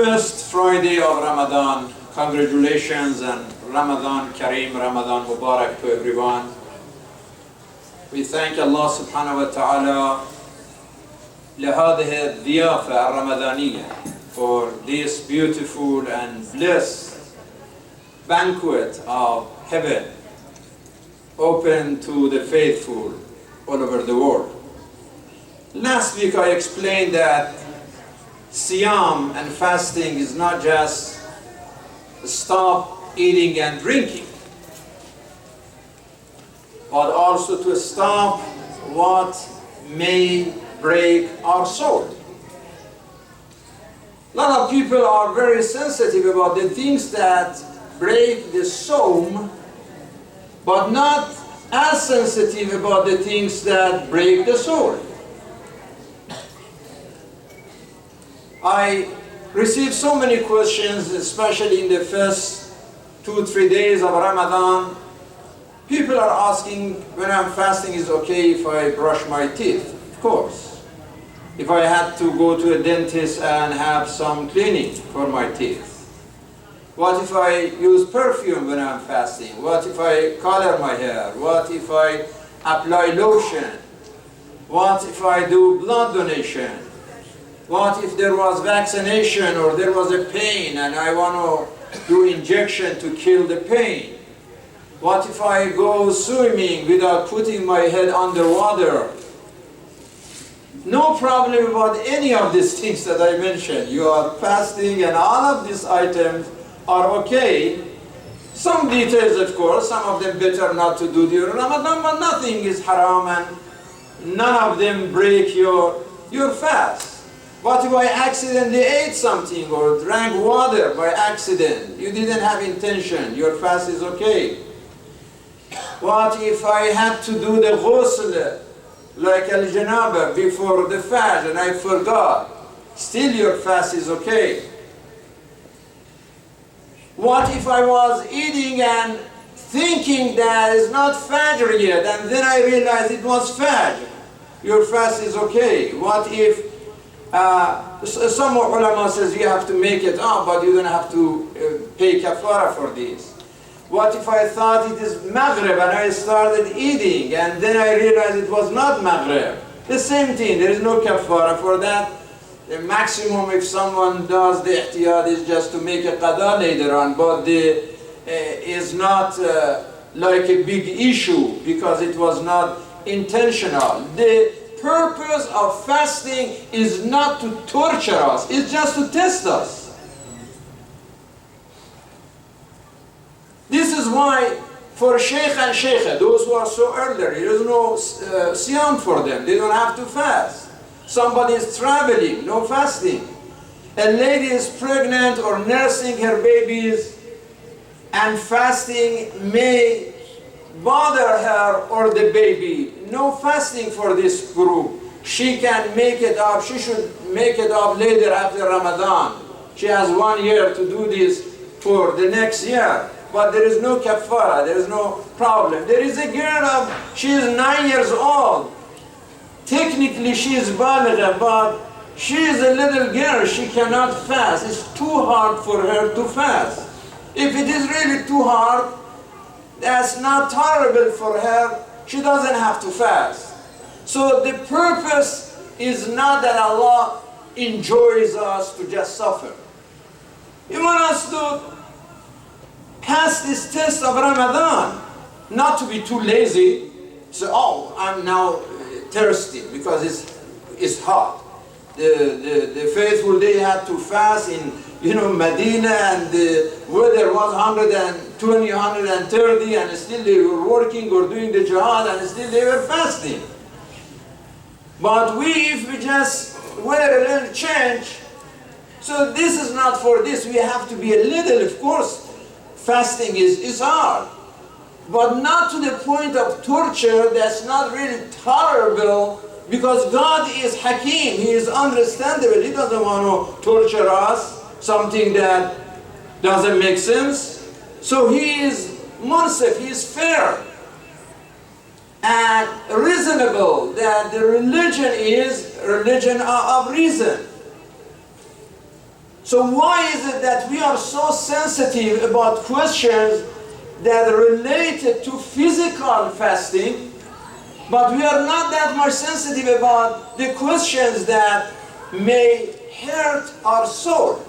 first Friday of Ramadan. Congratulations and Ramadan Kareem, Ramadan Mubarak to everyone. We thank Allah subhanahu wa ta'ala لهذه الضيافة الرمضانية for this beautiful and blessed banquet of heaven open to the faithful all over the world. Last week I explained that Siyam and fasting is not just stop eating and drinking, but also to stop what may break our soul. A lot of people are very sensitive about the things that break the soul, but not as sensitive about the things that break the soul. I received so many questions, especially in the first 2-3 days of Ramadan. People are asking, when I'm fasting, is it okay if I brush my teeth? Of course. If I had to go to a dentist and have some cleaning for my teeth. What if I use perfume when I'm fasting? What if I color my hair? What if I apply lotion? What if I do blood donation? What if there was vaccination or there was a pain and I want to do injection to kill the pain? What if I go swimming without putting my head underwater? No problem about any of these things that I mentioned. You are fasting and all of these items are okay. Some details, of course, some of them better not to do during Ramadan, but nothing is haram and none of them break your fast. What if I accidentally ate something or drank water by accident? You didn't have intention, your fast is okay. What if I had to do the ghusl like al-janaba before the fast and I forgot? Still your fast is okay. What if I was eating and thinking that it's not Fajr yet and then I realized it was Fajr? Your fast is okay. What if some ulama says you have to make it up, but you don't have to pay kafara for this. What if I thought it is Maghrib and I started eating and then I realized it was not Maghrib? The same thing, there is no kafara for that. The maximum if someone does the ihtiyat is just to make a qada later on, but is not like a big issue because it was not intentional. The purpose of fasting is not to torture us, it's just to test us. This is why for Sheikh and Sheikha, those who are so elderly, there is no siyam for them, they don't have to fast. Somebody is traveling, no fasting. A lady is pregnant or nursing her babies and fasting may bother her or the baby. No fasting for this group. She can make it up. She should make it up later after Ramadan. She has 1 year to do this for the next year. But there is no kafara, there is no problem. There is a girl she is 9 years old. Technically she is baligha, but she is a little girl, she cannot fast. It's too hard for her to fast. If it is really too hard, that's not tolerable for her, she doesn't have to fast. So the purpose is not that Allah enjoys us to just suffer. He wants us to pass this test of Ramadan, not to be too lazy. So, oh, I'm now thirsty because it's hot. The faithful, they had to fast in Medina and the weather was 120, 130 and still they were working or doing the jihad and still they were fasting. But if we just wear a little change, so this is not for this, we have to be a little, of course, fasting is hard. But not to the point of torture that's not really tolerable because God is Hakim, He is understandable, He doesn't want to torture us, something that doesn't make sense. So He is munsif, He is fair and reasonable, that the religion is religion of reason. So why is it that we are so sensitive about questions that are related to physical fasting, but we are not that much sensitive about the questions that may hurt our soul?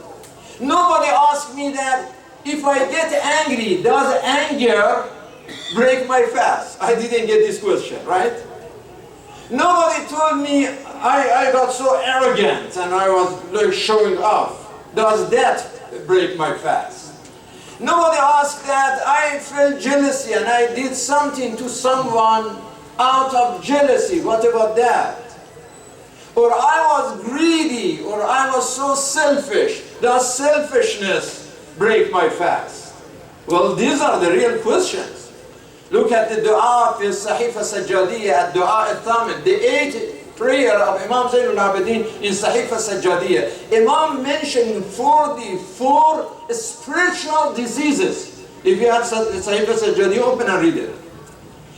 Nobody asked me that if I get angry, does anger break my fast? I didn't get this question, right? Nobody told me I got so arrogant and I was like showing off. Does that break my fast? Nobody asked that I felt jealousy and I did something to someone out of jealousy. What about that? Or I was greedy, or I was so selfish. Does selfishness break my fast? Well, these are the real questions. Look at the dua fi Sahifa Sajjadiyya, dua al-Thamin, the 8th prayer of Imam Zain al-Abidin in Sahifa Sajjadiyya. Imam mentioned 44 spiritual diseases. If you have Sahifa Sajjadiyya, open and read it.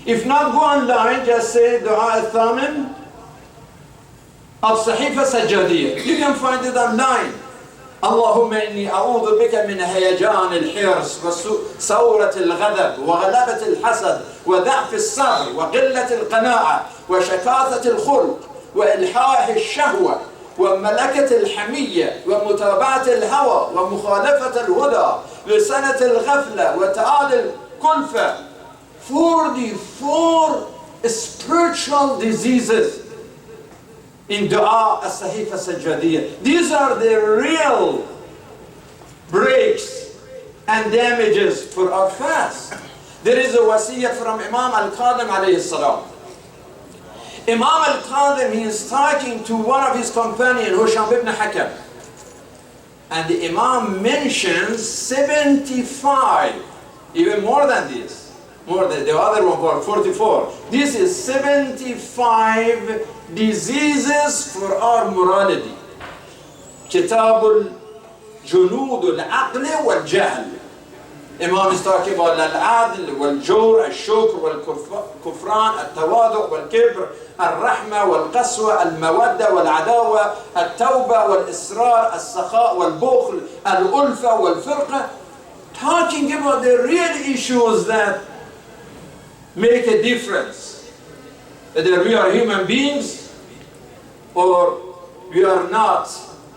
If not, go online, just say dua al-Thamin of Sahifa Sajjadiyya. You can find it online. اللهم إني أعوذ بك من هيجان الحرص وسورة الغضب وغلبة الحسد وضعف الصبر وقلة القناعة وشكاثة الخلق وإلحاح الشهوة وملكة الحمية ومتابعة الهوى ومخالفة الهدى وسنة الغفلة وتعالي الكلفة. 44 spiritual diseases in dua as-Sahifa Sajjadiyya. These are the real breaks and damages for our fast. There is a wasiyah from Imam al-Qadim alayhi salam. Imam al-Qadim, he is talking to one of his companions, Husham ibn Hakam. And the Imam mentions 75, even more than this. More than the other one for 44. This is 75 diseases for our morality. Kitab al-Junud al-Aql wal-Jahl. Imam is talking about al-Adl, wal-Jur, al-Shukr, wal-Kufran, al-Tawadu, wal-Kibr, al-Rahma, wal-Qaswa, al-Mawadda, wal-Adawa, al-Tawba, wal-Israr, al-Sakha, wal-Bukhl, al-Ulfa, wal-Firqa. Talking about the real issues that make a difference. Whether we are human beings or we are not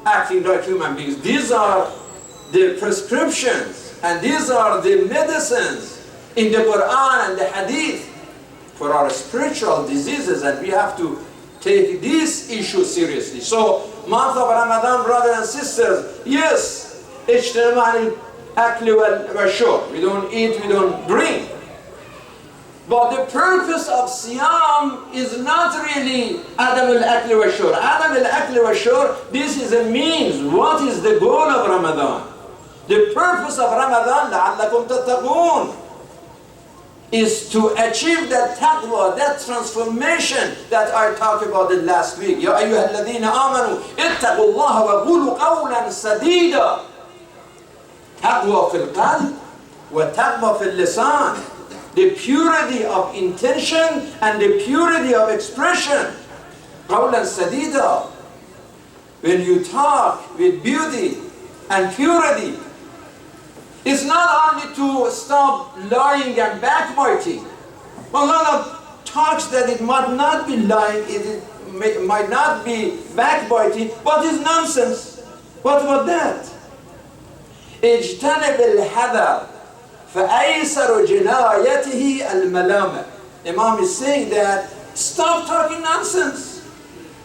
acting like human beings. These are the prescriptions and these are the medicines in the Quran and the Hadith for our spiritual diseases, and we have to take this issue seriously. So, month of Ramadan, brothers and sisters, yes, اجتناب الأكل والشرب. We don't eat, we don't drink. But the purpose of Siyam is not really Adam al-Akli wa Shur. Adam al-Akli wa Shur, this is a means. What is the goal of Ramadan? The purpose of Ramadan, لَعَلَّكُمْ تَتَّقُونَ, is to achieve that taqwa, that transformation that I talked about it last week. يَا أَيُّهَا الَّذِينَ آمَنُوا اتَّقُوا اللَّهَ وَقُولُوا قَوْلًا سَدِيدًا. Taqwa fil qalb wa taqwa fil lisan. The purity of intention and the purity of expression. قولا سديدا. When you talk with beauty and purity, it's not only to stop lying and backbiting. A lot of talks that it might not be lying, it might not be backbiting, but it's nonsense. What about that? اجتنب الحذر فأيسر جنايته الملامة. Imam is saying that stop talking nonsense.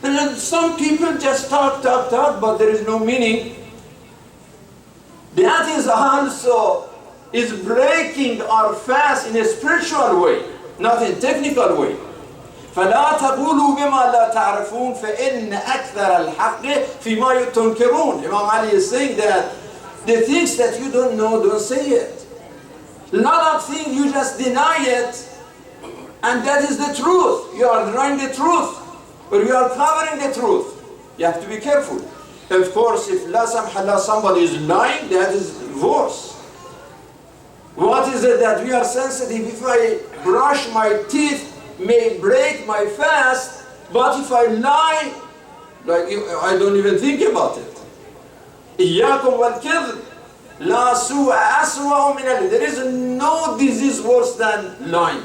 And then some people just talk, but there is no meaning. That is also breaking our fast in a spiritual way, not in technical way. فلا تقولوا بما لا تعرفون فإن أكثر الحق فيما تنكرون. Imam Ali is saying that the things that you don't know, don't say it. A lot of things you just deny it, and that is the truth. You are denying the truth, or you are covering the truth. You have to be careful. Of course, if la samhallah somebody is lying, that is worse. What is it that we are sensitive? If I brush my teeth, may break my fast, but if I lie, like I don't even think about it. إياكم والكذب لا سوء أسوأ من ال. There is no disease worse than lying.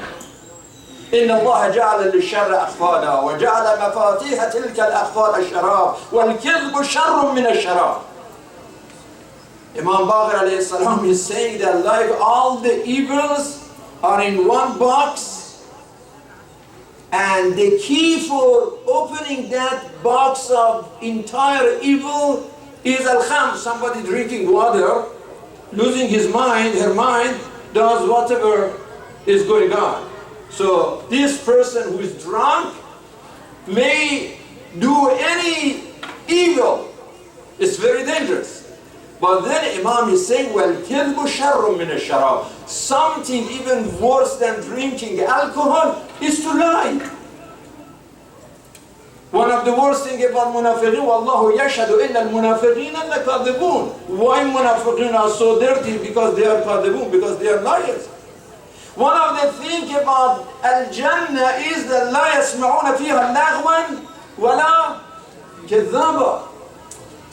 إن الله جعل للشر أخفالا وجعل مفاتيح تلك الأخفال الشراب والكذب شر من الشراب. Imam Baqir alayhi salam is saying that like all the evils are in one box, and the key for opening that box of entire evil is al-kham. Somebody drinking water, losing his mind, her mind, does whatever is going on. So this person who is drunk may do any evil. It's very dangerous. But then Imam is saying, well, كِذْبُ شَرٌّ مِّنَ الشَّرَابِ. Something even worse than drinking alcohol is to lie. One of the worst things about munafiqeen, وَاللَّهُ يَشْهَدُ إِنَّ الْمُنَافِقِينَ لَكَاذِبُونَ. Why munafiqeen are so dirty? Because they are kadibun, because they are liars. One of the things about al-Jannah is that لَا يَسْمَعُونَ فِيهَا لَغْوًا وَلَا كَذَّابًا.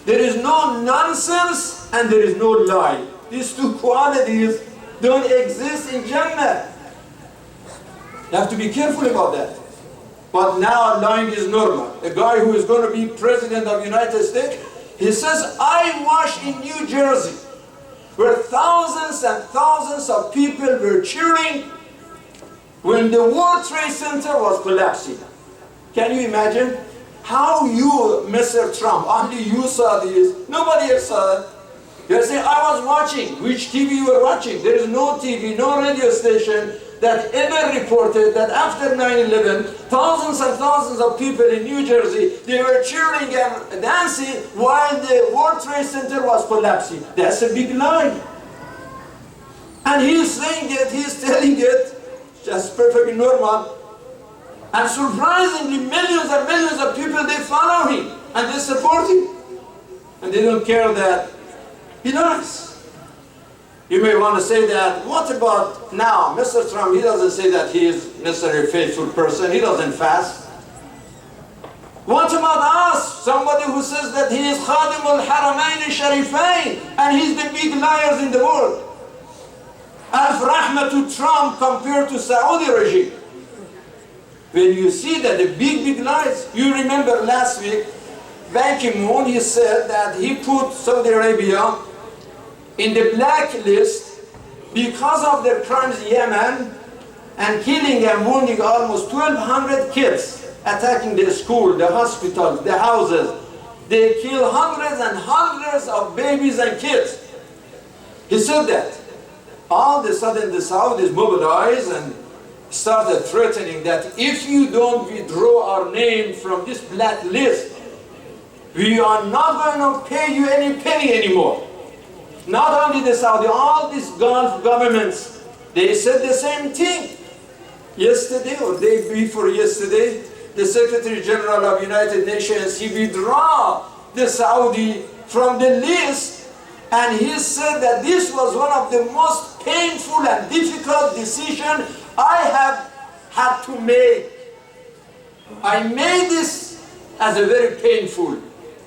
There is no nonsense and there is no lie. These two qualities don't exist in Jannah. You have to be careful about that. But now lying is normal. A guy who is going to be president of the United States, he says, I was in New Jersey, where thousands and thousands of people were cheering when the World Trade Center was collapsing. Can you imagine? How you, Mr. Trump, only you saw this, nobody else saw it. You're saying, I was watching. Which TV you were watching? There is no TV, no radio station that ever reported that after 9/11, thousands and thousands of people in New Jersey, they were cheering and dancing while the World Trade Center was collapsing. That's a big lie. And he's saying it, he's telling it, just perfectly normal. And surprisingly, millions and millions of people, they follow him and they support him. And they don't care that he lies. You may want to say that, what about now? Mr. Trump, he doesn't say that he is necessarily a faithful person. He doesn't fast. What about us? Somebody who says that he is Khadim al-Haramain al-Sharifain and he's the big liars in the world. Alf Rahma to Trump compared to Saudi regime. When you see that the big lies, you remember last week, Ban Ki-moon, he said that he put Saudi Arabia in the blacklist because of their crimes in Yemen and killing and wounding almost 1,200 kids, attacking the school, the hospitals, the houses. They kill hundreds and hundreds of babies and kids. He said that. All of a sudden the Saudis mobilized and started threatening that if you don't withdraw our name from this blacklist, we are not going to pay you any penny anymore. Not only the Saudi, all these Gulf governments, they said the same thing. Yesterday or day before yesterday, the Secretary General of United Nations, he withdrew the Saudi from the list, and he said that this was one of the most painful and difficult decisions I have had to make. I made this as a very painful.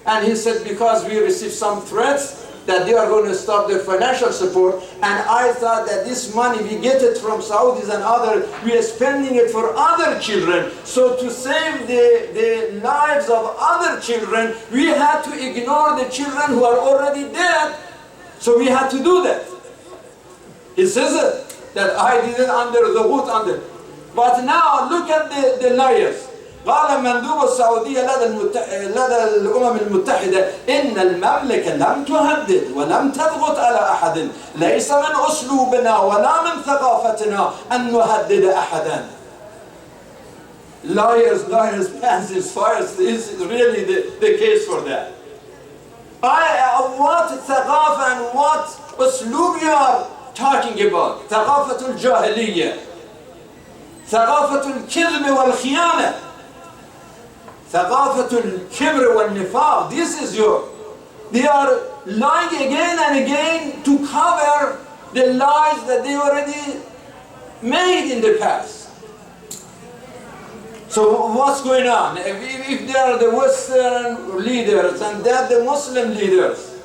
And he said, because we received some threats that they are going to stop their financial support, and I thought that this money, we get it from Saudis and others, we are spending it for other children. So to save the lives of other children, we had to ignore the children who are already dead. So we had to do that. He says it. That I didn't under the hood under. But now look at the liars. قال مندوب السعودية لدى الأمم المتحدة إن المملكة لم تهدد ولم تضغط على أحد ليس من أسلوبنا ولا من ثقافتنا أن نهدد أحدا. Liars, pansies, fires, this is really the case for that. What ثقافة and what أسلوب you are talking about? ثقافة الجاهلية, ثقافة الكذب والخيانة, ثقافة الكبر والنفاق. This is they are lying again and again to cover the lies that they already made in the past. So what's going on? If they are the Western leaders and they're the Muslim leaders,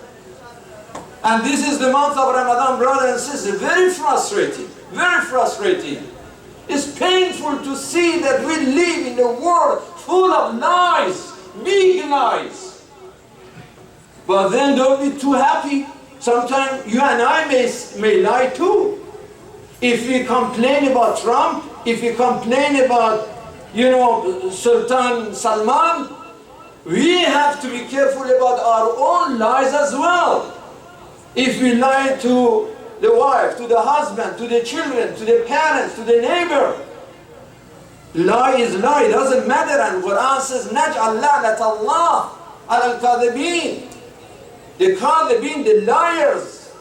And this is the month of Ramadan, brothers and sisters. Very frustrating, very frustrating. It's painful to see that we live in a world full of lies, big lies. But then don't be too happy. Sometimes you and I may lie too. If we complain about Trump, if we complain about, Sultan Salman, we have to be careful about our own lies as well. If we lie to the wife, to the husband, to the children, to the parents, to the neighbor, lie is lie, doesn't matter. And Quran says, نَجْعَلْ لَعْنَةَ اللَّهِ عَلَى الْكَاذِبِينَ. The kadhibin, the liars,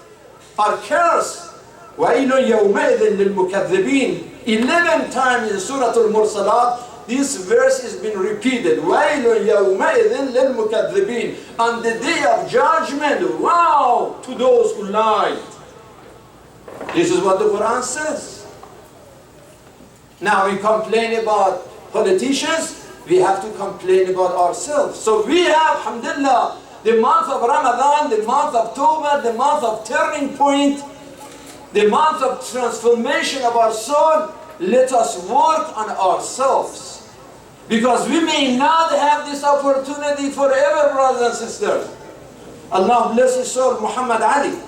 are cursed. وَإِلٌ يَوْمَئِذٍ لِلْمُكَذِّبِينَ. 11 times in Surah Al-Mursalat, this verse has been repeated. وَإِلٌ يَوْمَئِذٍ لِلْمُكَذِّبِينَ. On the day of judgment, wow, to those who lied. This is what the Quran says. Now we complain about politicians, we have to complain about ourselves. So we have, alhamdulillah, the month of Ramadan, the month of Tawbah, the month of turning point, the month of transformation of our soul. Let us work on ourselves. Because we may not have this opportunity forever, brothers and sisters. Allah bless his soul, Muhammad Ali.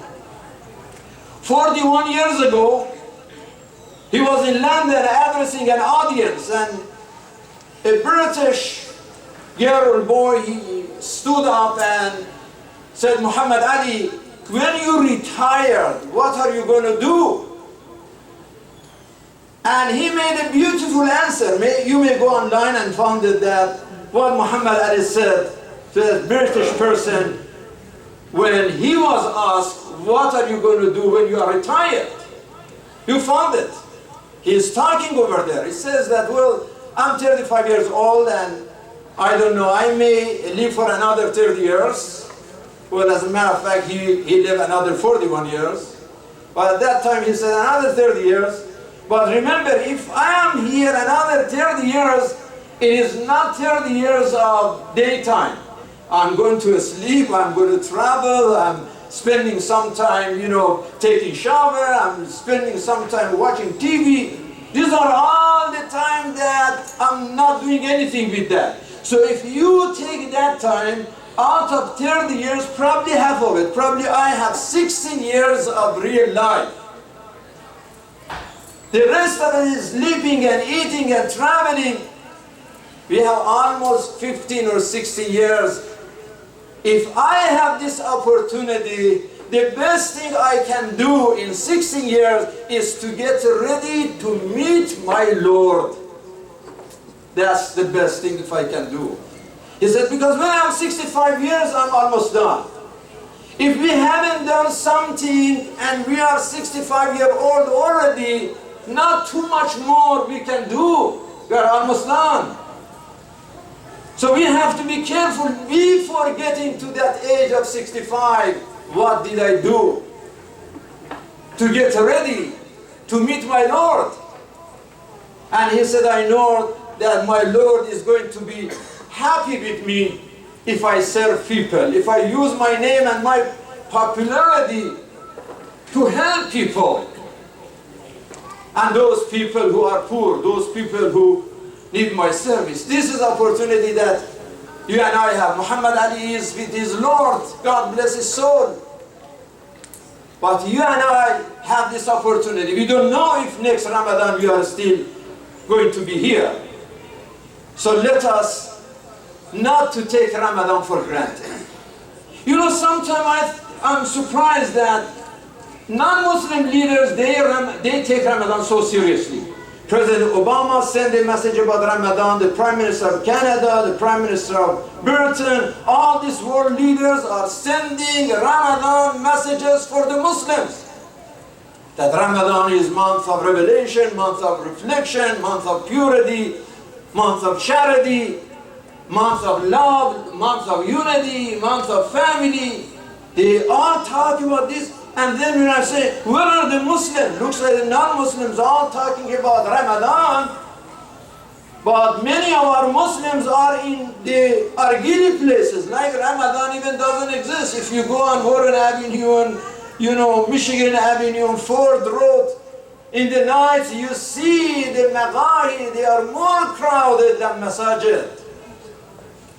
41 years ago, he was in London addressing an audience, and a British girl or boy, he stood up and said, Muhammad Ali, when you retire, what are you going to do? And he made a beautiful answer. You may go online and find that what Muhammad Ali said to a British person when he was asked, what are you going to do when you are retired? You found it. He's talking over there. He says that, well, I'm 35 years old and I don't know, I may live for another 30 years. Well, as a matter of fact, he lived another 41 years. But at that time he said another 30 years. But remember, if I am here another 30 years, it is not 30 years of daytime. I'm going to sleep, I'm going to travel, I'm spending some time, taking shower, I'm spending some time watching TV. These are all the time that I'm not doing anything with that. So if you take that time, out of 30 years, probably half of it, probably I have 16 years of real life. The rest of it is sleeping and eating and traveling. We have almost 15 or 16 years. If I have this opportunity, the best thing I can do in 16 years is to get ready to meet my Lord. That's the best thing if I can do. He said, because when I'm 65 years, I'm almost done. If we haven't done something and we are 65 years old already, not too much more we can do. We are almost done. So we have to be careful before getting to that age of 65. What did I do to get ready to meet my Lord? And he said, I know that my Lord is going to be happy with me if I serve people, if I use my name and my popularity to help people. And those people who are poor, those people who need my service. This is an opportunity that you and I have. Muhammad Ali is with his Lord. God bless his soul. But you and I have this opportunity. We don't know if next Ramadan we are still going to be here. So let us not to take Ramadan for granted. Sometimes I'm surprised that non-Muslim leaders, they take Ramadan so seriously. President Obama sent a message about Ramadan, the Prime Minister of Canada, the Prime Minister of Britain, all these world leaders are sending Ramadan messages for the Muslims. That Ramadan is month of revelation, month of reflection, month of purity, month of charity, month of love, month of unity, month of family. They all talk about this. And then when I say, where are the Muslims? Looks like the non-Muslims all talking about Ramadan. But many of our Muslims are in the Argili places, like Ramadan even doesn't exist. If you go on Warren Avenue and, Michigan Avenue and Ford Road, in the night you see the Magahi, they are more crowded than Masajid.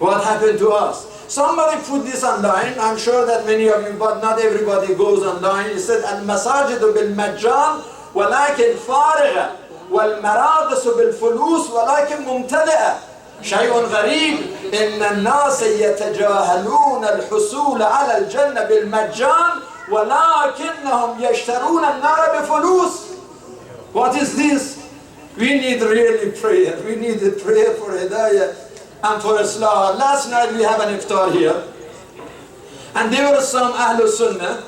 What happened to us? Somebody put this online, I'm sure that many of you, but not everybody goes online. He said, Al-Masajid bil-Majjan, walakin fariga. والمراقص بالفلوس ولكن ممتلئة شيء غريب إن الناس يتجاهلون الحصول على الجنة بالمجان ولكنهم يشترون النار بفلوس. What is this? We need really prayer. We need a prayer for Hidayah and for Islam. Last night we have an iftar here, and there were some Ahlul Sunnah.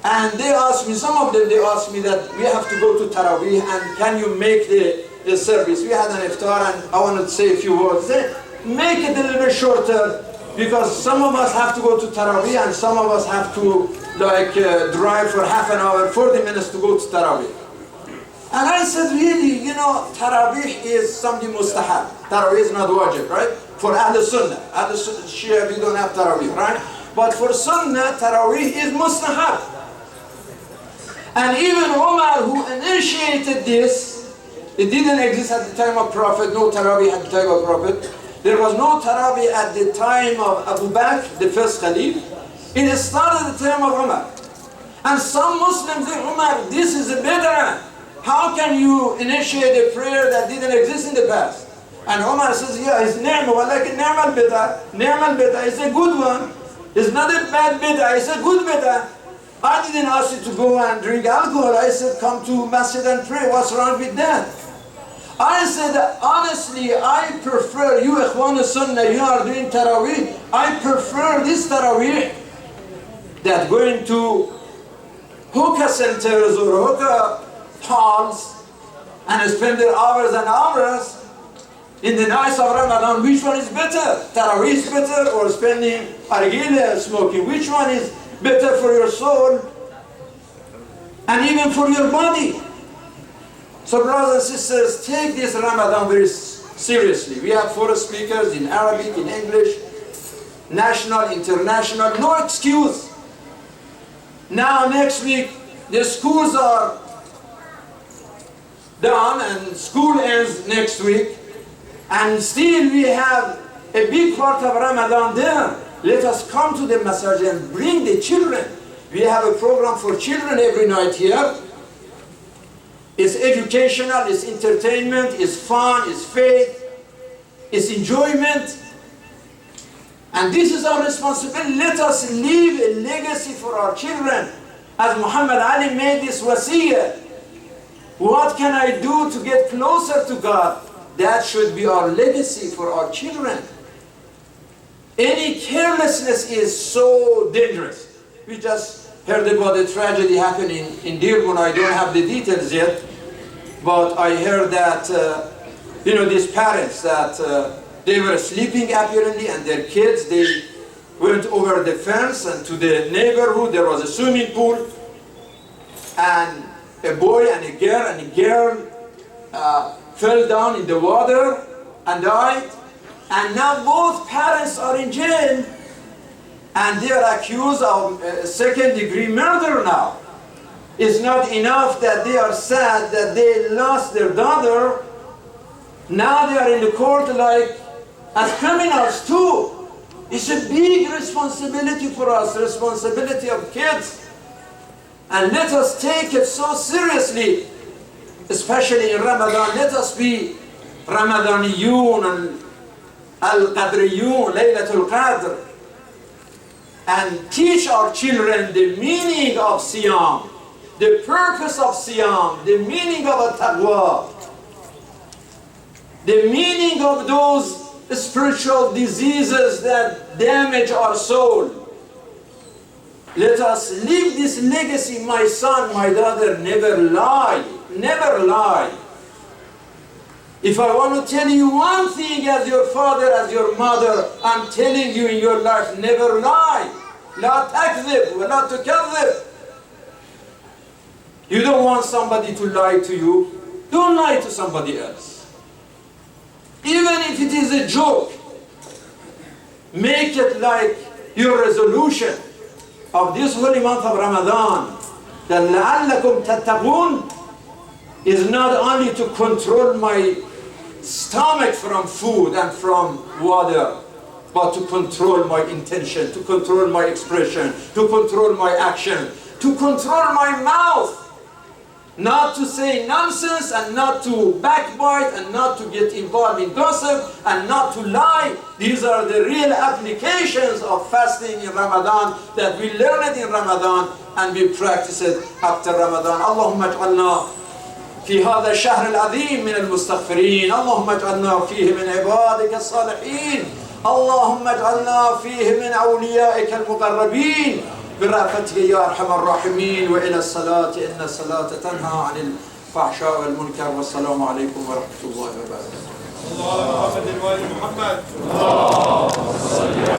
And they asked me, some of them, they asked me that we have to go to Taraweeh and can you make the service? We had an iftar and I wanted to say a few words. They make it a little bit shorter because some of us have to go to Taraweeh and some of us have to drive for half an hour, 40 minutes to go to Taraweeh. And I said, really, Taraweeh is something mustahab. Taraweeh is not wajib, right? For Ahl Sunnah. Ahl Sunnah, Shi'ia, we don't have Taraweeh, right? But for Sunnah, Taraweeh is mustahab. And even Umar, who initiated this, it didn't exist at the time of Prophet, no Taraweeh at the time of Prophet. There was no Taraweeh at the time of Abu Bakr, the first Khalif. It started at the time of Umar. And some Muslims say, Umar, this is a bid'ah. How can you initiate a prayer that didn't exist in the past? And Umar says, yeah, it's ni'mah, walakin ni'mal bid'ah. Ni'mal bid'ah is a good one. It's not a bad bid'ah, it's a good bid'ah. I didn't ask you to go and drink alcohol. I said, come to masjid and pray. What's wrong with that? I said, honestly, I prefer, you Ikhwan Sunnah, you are doing Taraweeh. I prefer this Taraweeh that going to hookah centers or hookah halls and spend their hours and hours in the nights of Ramadan. Which one is better? Taraweeh is better or spending argila smoking? Which one is better for your soul and even for your body? So brothers and sisters, take this Ramadan very seriously. We have 4 speakers in Arabic, in English, national, international, no excuse. Now next week, the schools are done and school ends next week, and still we have a big part of Ramadan there. Let us come to the masjid and bring the children. We have a program for children every night here. It's educational, it's entertainment, it's fun, it's faith, it's enjoyment. And this is our responsibility. Let us leave a legacy for our children. As Muhammad Ali made this wasiyah. What can I do to get closer to God? That should be our legacy for our children. Any carelessness is so dangerous. We just heard about the tragedy happening in Dearborn. I don't have the details yet, but I heard that, these parents that they were sleeping apparently, and their kids, they went over the fence and to the neighborhood. There was a swimming pool, and a boy and a girl fell down in the water and died. And now both parents are in jail, and they are accused of second-degree murder now. It's not enough that they are sad that they lost their daughter. Now they are in the court as criminals too. It's a big responsibility for us, responsibility of kids. And let us take it so seriously, especially in Ramadan. Let us be Ramadaniyun and Al-Qadriyun, Laylatul Qadr, and teach our children the meaning of Siyam, the purpose of Siyam, the meaning of Taqwa, the meaning of those spiritual diseases that damage our soul. Let us leave this legacy. My son, my daughter, never lie, never lie. If I want to tell you one thing as your father, as your mother, I'm telling you in your life, never lie. لا تكذب ولا تكذب. You don't want somebody to lie to you, don't lie to somebody else. Even if it is a joke, make it like your resolution of this holy month of Ramadan, that لَعَلَّكُمْ تَتَّقُونَ is not only to control my stomach from food and from water, but to control my intention, to control my expression, to control my action, to control my mouth. Not to say nonsense and not to backbite and not to get involved in gossip and not to lie. These are the real applications of fasting in Ramadan that we learn it in Ramadan and we practice it after Ramadan. Allahumma ij'alna في هذا الشهر العظيم من المستغفرين. اللهم اجعلنا فيه من عبادك الصالحين. اللهم اجعلنا فيه من أوليائك المقربين برأفتك يا أرحم الراحمين. وإلى الصلاة إن الصلاة تنهى عن الفحشاء والمنكر. والسلام عليكم ورحمة الله وبركاته. اللهم محمد وآل محمد.